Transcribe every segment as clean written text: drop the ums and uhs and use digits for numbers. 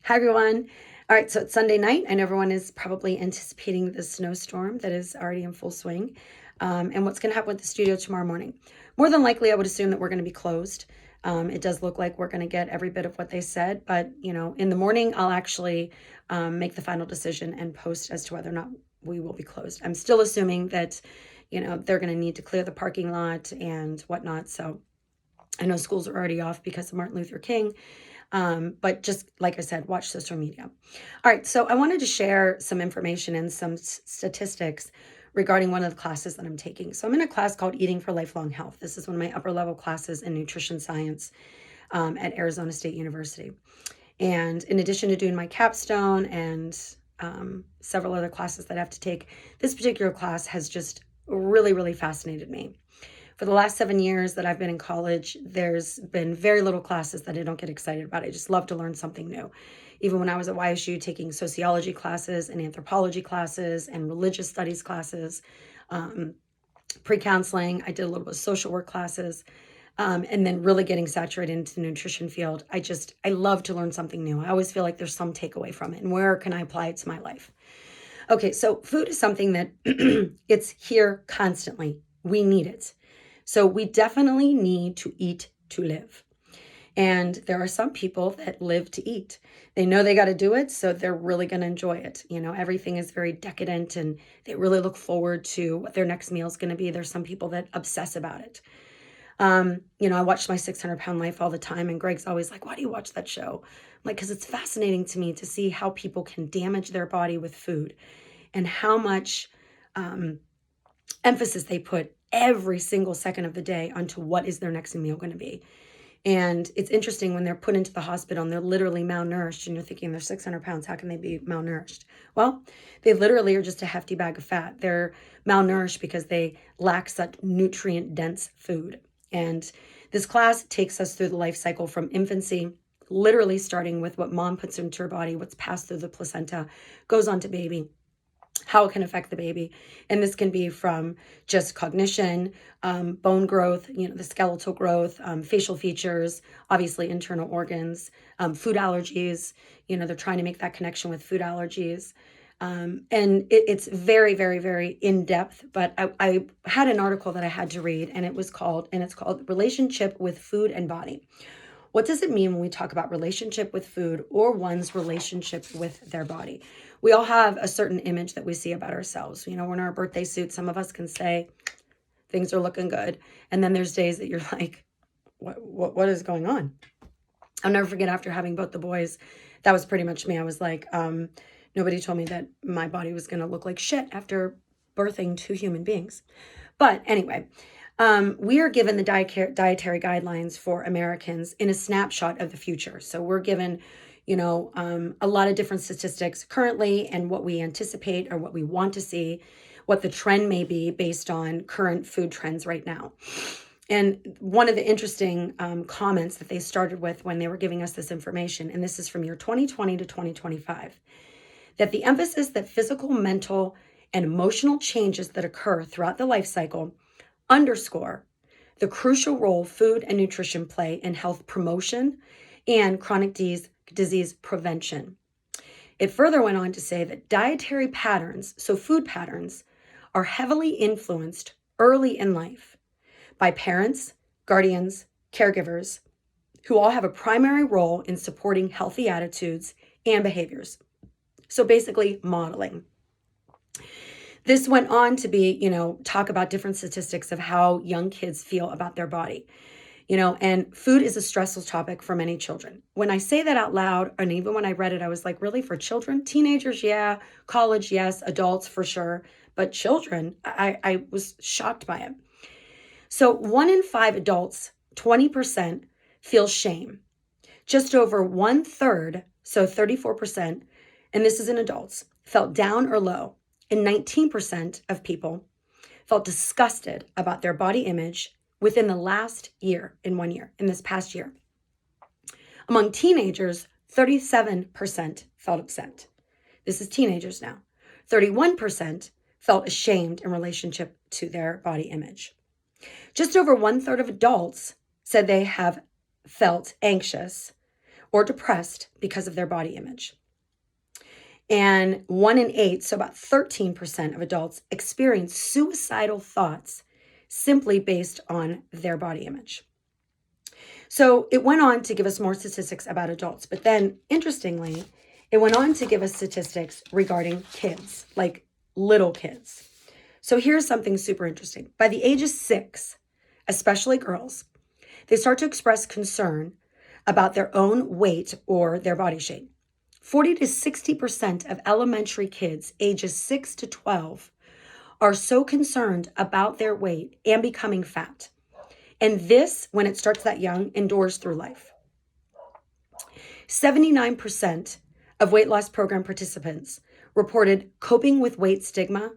Hi, everyone. All right, so it's Sunday night, and everyone is probably anticipating the snowstorm that is already in full swing. And what's going to happen with the studio tomorrow morning? More than likely, I would assume that we're going to be closed. It does look like we're going to get every bit of what they said, but in the morning, I'll actually make the final decision and post as to whether or not we will be closed. I'm still assuming that, they're going to need to clear the parking lot and whatnot. So I know schools are already off because of Martin Luther King. But just like I said, watch social media. All right, so I wanted to share some information and some statistics regarding one of the classes that I'm taking. So I'm in a class called Eating for Lifelong Health. This is one of my upper level classes in nutrition science at Arizona State University. And in addition to doing my capstone and several other classes that I have to take, this particular class has just really, really fascinated me. For the last 7 years that I've been in college, there's been very little classes that I don't get excited about. I just love to learn something new. Even when I was at YSU taking sociology classes and anthropology classes and religious studies classes, um, pre-counseling, I did a little bit of social work classes, and then really getting saturated into the nutrition field. I love to learn something new. I always feel like there's some takeaway from it, and where can I apply it to my life? Okay, so food is something that it's here constantly. We need it. So we definitely need to eat to live. And there are some people that live to eat. They know they got to do it, so they're really going to enjoy it. Everything is very decadent and they really look forward to what their next meal is going to be. There's some people that obsess about it. I watch my 600-pound life all the time, and Greg's always like, why do you watch that show? I'm like, because it's fascinating to me to see how people can damage their body with food and how much emphasis they put every single second of the day onto what is their next meal going to be. And it's interesting when they're put into the hospital and they're literally malnourished, and you're thinking they're 600 pounds. How can they be malnourished? Well, they literally are just a hefty bag of fat. They're malnourished because they lack such nutrient dense food. And this class takes us through the life cycle from infancy, literally starting with what mom puts into her body, what's passed through the placenta, goes on to baby, how it can affect the baby. And this can be from just cognition, bone growth, the skeletal growth, facial features, obviously internal organs, food allergies. They're trying to make that connection with food allergies. It's very, very, very in depth. But I had an article that I had to read, and it's called Relationship with Food and Body. What does it mean when we talk about relationship with food or one's relationship with their body? We all have a certain image that we see about ourselves. We're in our birthday suit. Some of us can say things are looking good. And then there's days that you're like, what is going on? I'll never forget, after having both the boys, that was pretty much me. I was like, nobody told me that my body was going to look like shit after birthing two human beings. But anyway, we are given the dietary guidelines for Americans in a snapshot of the future. So we're given, a lot of different statistics currently and what we anticipate or what we want to see, what the trend may be based on current food trends right now. And one of the interesting comments that they started with when they were giving us this information, and this is from year 2020 to 2025, that the emphasis that physical, mental, and emotional changes that occur throughout the life cycle underscore the crucial role food and nutrition play in health promotion and chronic disease prevention. It further went on to say that dietary patterns, so food patterns, are heavily influenced early in life by parents, guardians, caregivers, who all have a primary role in supporting healthy attitudes and behaviors. So basically, modeling. This went on to be, talk about different statistics of how young kids feel about their body, and food is a stressful topic for many children. When I say that out loud, and even when I read it, I was like, really, for children? Teenagers, yeah. College, yes. Adults, for sure. But children, I was shocked by it. So 1 in 5 adults, 20%, feel shame. Just over 1/3, so 34%, and this is in adults, felt down or low. And 19% of people felt disgusted about their body image within the last year, in 1 year, in this past year. Among teenagers, 37% felt upset. This is teenagers now. 31% felt ashamed in relationship to their body image. Just over 1/3 of adults said they have felt anxious or depressed because of their body image. And 1 in 8, so about 13% of adults, experience suicidal thoughts simply based on their body image. So it went on to give us more statistics about adults, but then interestingly, it went on to give us statistics regarding kids, like little kids. So here's something super interesting. By the age of 6, especially girls, they start to express concern about their own weight or their body shape. 40 to 60% of elementary kids ages 6 to 12 are so concerned about their weight and becoming fat. And this, when it starts that young, endures through life. 79% of weight loss program participants reported coping with weight stigma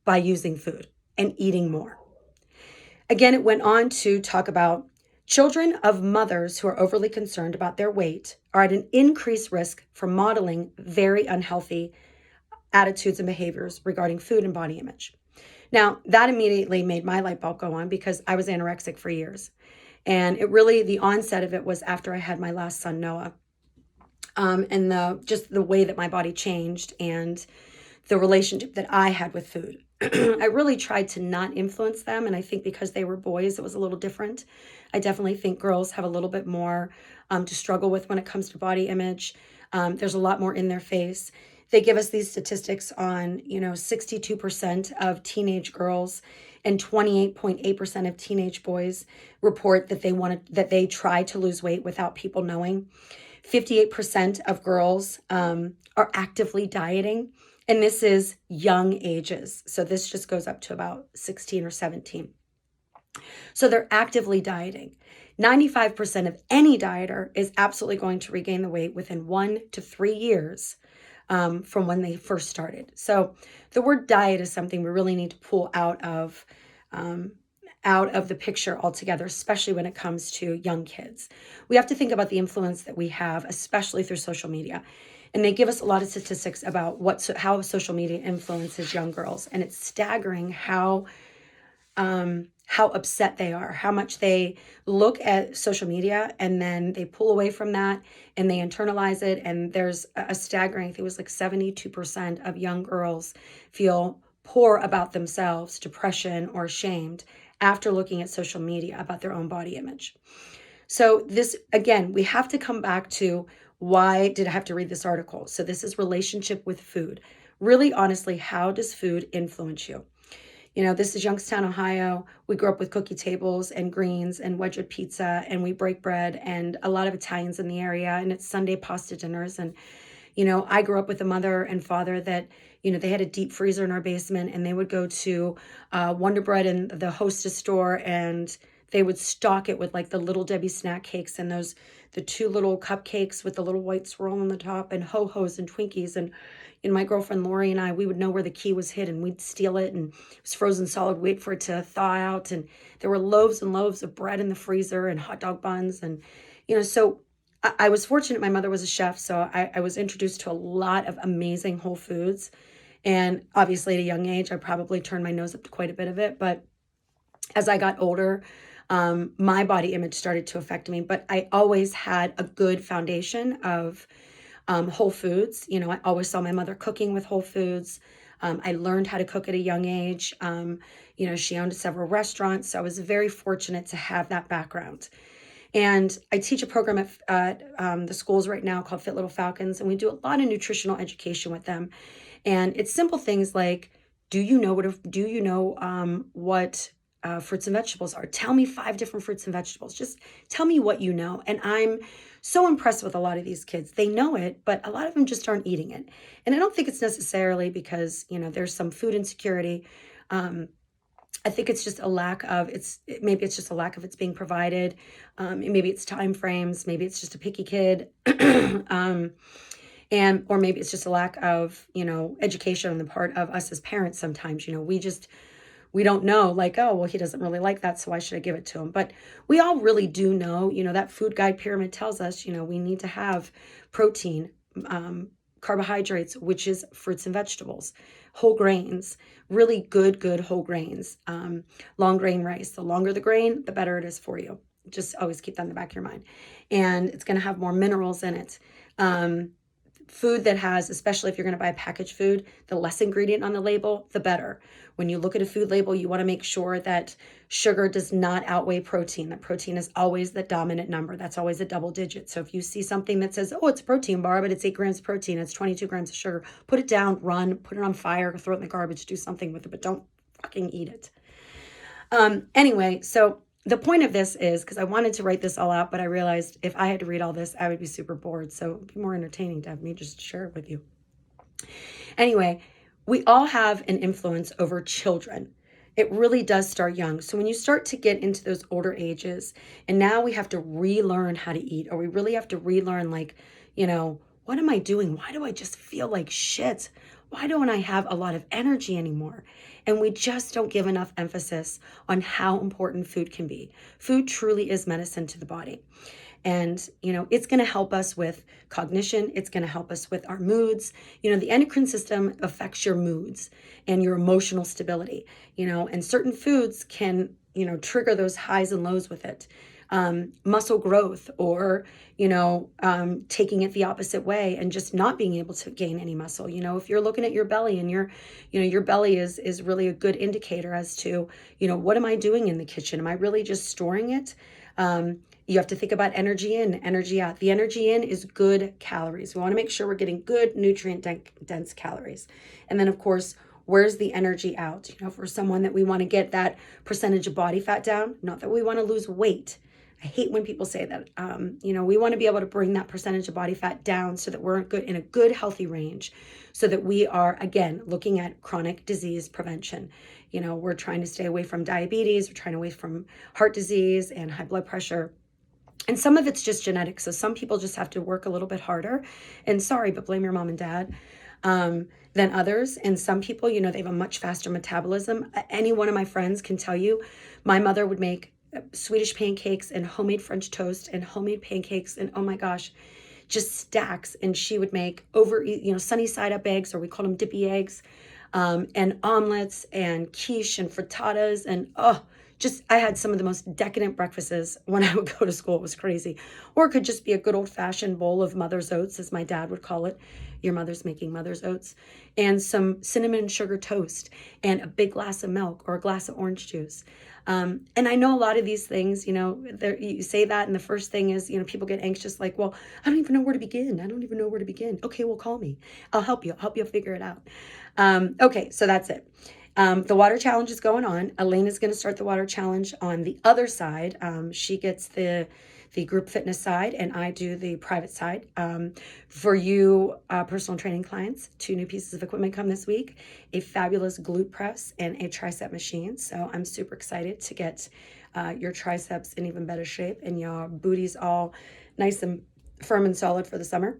by using food and eating more. Again, it went on to talk about children of mothers who are overly concerned about their weight are at an increased risk for modeling very unhealthy attitudes and behaviors regarding food and body image. Now, that immediately made my light bulb go on because I was anorexic for years. And it really, the onset of it was after I had my last son, Noah. And just the way that my body changed and the relationship that I had with food. I really tried to not influence them. And I think because they were boys, it was a little different. I definitely think girls have a little bit more to struggle with when it comes to body image. There's a lot more in their face. They give us these statistics on, 62% of teenage girls and 28.8% of teenage boys report that they try to lose weight without people knowing. 58% of girls are actively dieting, and this is young ages. So this just goes up to about 16 or 17. So they're actively dieting. 95% of any dieter is absolutely going to regain the weight within 1 to 3 years from when they first started. So the word diet is something we really need to pull out of the picture altogether, especially when it comes to young kids. We have to think about the influence that we have, especially through social media. And they give us a lot of statistics about how social media influences young girls. And it's staggering how upset they are, how much they look at social media and then they pull away from that and they internalize it. And there's a staggering, I think it was like 72% of young girls feel poor about themselves, depression, or ashamed after looking at social media about their own body image. So this, again, we have to come back to why did I have to read this article? So this is relationship with food. Really, honestly, how does food influence you? This is Youngstown, Ohio. We grew up with cookie tables and greens and Wedgewood pizza, and we break bread and a lot of Italians in the area, and it's Sunday pasta dinners. And, I grew up with a mother and father that, they had a deep freezer in our basement, and they would go to Wonder Bread and the Hostess store, and they would stock it with like the Little Debbie snack cakes and the 2 little cupcakes with the little white swirl on the top and Ho-Hos and Twinkies. And my girlfriend Lori and I, we would know where the key was hidden. We'd steal it, and it was frozen solid, wait for it to thaw out. And there were loaves and loaves of bread in the freezer and hot dog buns. And, so I was fortunate. My mother was a chef, so I was introduced to a lot of amazing whole foods. And obviously at a young age, I probably turned my nose up to quite a bit of it. But as I got older, my body image started to affect me. But I always had a good foundation of whole foods. I always saw my mother cooking with whole foods. I learned how to cook at a young age. She owned several restaurants, so I was very fortunate to have that background. And I teach a program at the schools right now called Fit Little Falcons, and we do a lot of nutritional education with them. And it's simple things like, do you know what fruits and vegetables are? Tell me 5 different fruits and vegetables. Just tell me what you know. And I'm so impressed with a lot of these kids. They know it, but a lot of them just aren't eating it. And I don't think it's necessarily because, there's some food insecurity. I think it's just a lack of maybe it's just a lack of it's being provided. Maybe it's time frames. Maybe it's just a picky kid. Or maybe it's just a lack of, education on the part of us as parents. Sometimes, we don't know, like, oh, well, he doesn't really like that, so why should I give it to him? But we all really do know, that food guide pyramid tells us, we need to have protein, carbohydrates, which is fruits and vegetables, whole grains, really good whole grains, long grain rice. The longer the grain, the better it is for you. Just always keep that in the back of your mind. And it's going to have more minerals in it. Food that has, especially if you're going to buy packaged food, the less ingredient on the label, the better. When you look at a food label, you want to make sure that sugar does not outweigh protein, that protein is always the dominant number. That's always a double digit. So if you see something that says, oh, it's a protein bar, but it's 8 grams of protein, it's 22 grams of sugar, put it down, run, put it on fire, throw it in the garbage, do something with it, but don't fucking eat it. Anyway, so the point of this is, because I wanted to write this all out, but I realized if I had to read all this, I would be super bored. So it'd be more entertaining to have me just share it with you. Anyway, we all have an influence over children. It really does start young. So when you start to get into those older ages, and now we have to relearn how to eat, or we really have to relearn, like, what am I doing? Why do I just feel like shit? Why don't I have a lot of energy anymore? And we just don't give enough emphasis on how important food can be. Food truly is medicine to the body. And, it's going to help us with cognition. It's going to help us with our moods. The endocrine system affects your moods and your emotional stability, and certain foods can, trigger those highs and lows with it. Muscle growth, or, taking it the opposite way and just not being able to gain any muscle. If you're looking at your belly and your belly is really a good indicator as to, what am I doing in the kitchen? Am I really just storing it? You have to think about energy in, energy out. The energy in is good calories. We want to make sure we're getting good nutrient dense calories. And then, of course, where's the energy out? For someone that we want to get that percentage of body fat down, not that we want to lose weight. I hate when people say that. We want to be able to bring that percentage of body fat down so that we're in a good, healthy range, so that we are, again, looking at chronic disease prevention. We're trying to stay away from diabetes. We're trying to away from heart disease and high blood pressure. And some of it's just genetic. So some people just have to work a little bit harder. And sorry, but blame your mom and dad than others. And some people, they have a much faster metabolism. Any one of my friends can tell you, my mother would make Swedish pancakes and homemade French toast and homemade pancakes. And oh my gosh, just stacks. And she would make sunny side up eggs, or we call them dippy eggs, and omelets and quiche and frittatas. And I had some of the most decadent breakfasts when I would go to school. It was crazy. Or it could just be a good old fashioned bowl of mother's oats, as my dad would call it. Your mother's making mother's oats, and some cinnamon and sugar toast, and a big glass of milk or a glass of orange juice. And I know a lot of these things, you say that, and the first thing is, people get anxious, like, well, I don't even know where to begin. I don't even know where to begin. Okay, well, call me. I'll help you. I'll help you figure it out. Okay, so that's it. The water challenge is going on. Elaine is going to start the water challenge on the other side. She gets the group fitness side, and I do the private side. For you personal training clients, 2 new pieces of equipment come this week: a fabulous glute press and a tricep machine. So I'm super excited to get your triceps in even better shape and your booties all nice and firm and solid for the summer.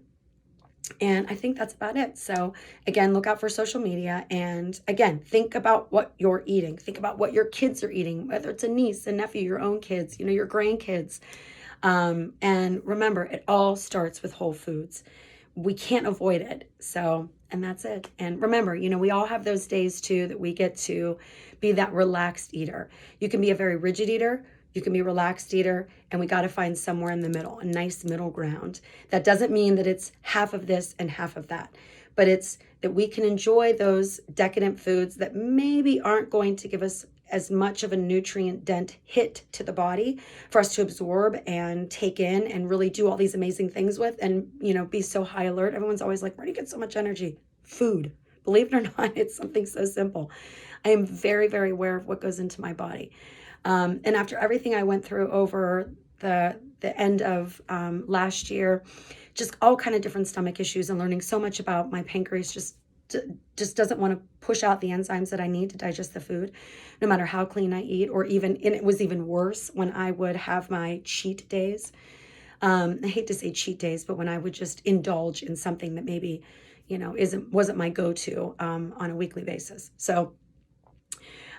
And I think that's about it. So again, look out for social media. And again, think about what you're eating. Think about what your kids are eating, whether it's a niece, a nephew, your own kids, your grandkids. And remember, it all starts with whole foods. We can't avoid it. So, and that's it. And remember, we all have those days too that we get to be that relaxed eater. You can be a very rigid eater. You can be a relaxed eater, and we got to find somewhere in the middle, a nice middle ground. That doesn't mean that it's half of this and half of that, but it's that we can enjoy those decadent foods that maybe aren't going to give us as much of a nutrient dent hit to the body for us to absorb and take in and really do all these amazing things with, and, be so high alert. Everyone's always like, where do you get so much energy? Food. Believe it or not, it's something so simple. I am very, very aware of what goes into my body. And after everything I went through over the end of last year, just all kind of different stomach issues, and learning so much about my pancreas just doesn't want to push out the enzymes that I need to digest the food, no matter how clean I eat, or even, and it was even worse when I would have my cheat days. I hate to say cheat days, but when I would just indulge in something that maybe, wasn't my go-to on a weekly basis. So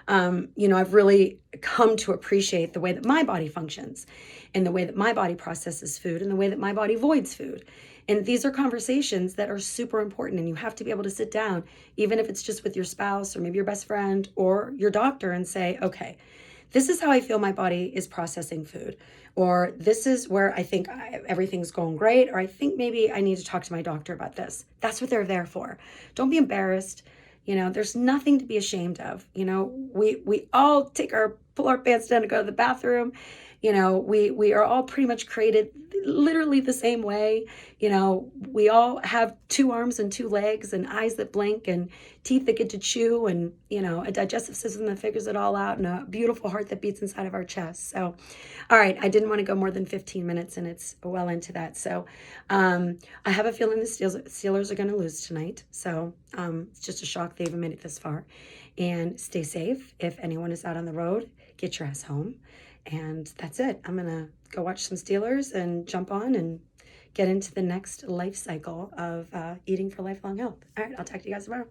I've really come to appreciate the way that my body functions, and the way that my body processes food, and the way that my body voids food. And these are conversations that are super important, and you have to be able to sit down, even if it's just with your spouse or maybe your best friend or your doctor, and say, okay, this is how I feel my body is processing food, or this is where I think everything's going great, or I think maybe I need to talk to my doctor about this. That's what they're there for. Don't be embarrassed. There's nothing to be ashamed of. We all pull our pants down to go to the bathroom. We are all pretty much created literally the same way. We all have two arms and two legs and eyes that blink and teeth that get to chew and, a digestive system that figures it all out and a beautiful heart that beats inside of our chest. So, all right, I didn't want to go more than 15 minutes and it's well into that. So, I have a feeling the Steelers are going to lose tonight. So, it's just a shock they even made it this far. And stay safe. If anyone is out on the road, get your ass home. And that's it. I'm going to go watch some Steelers and jump on and get into the next life cycle of eating for lifelong health. All right, I'll talk to you guys tomorrow.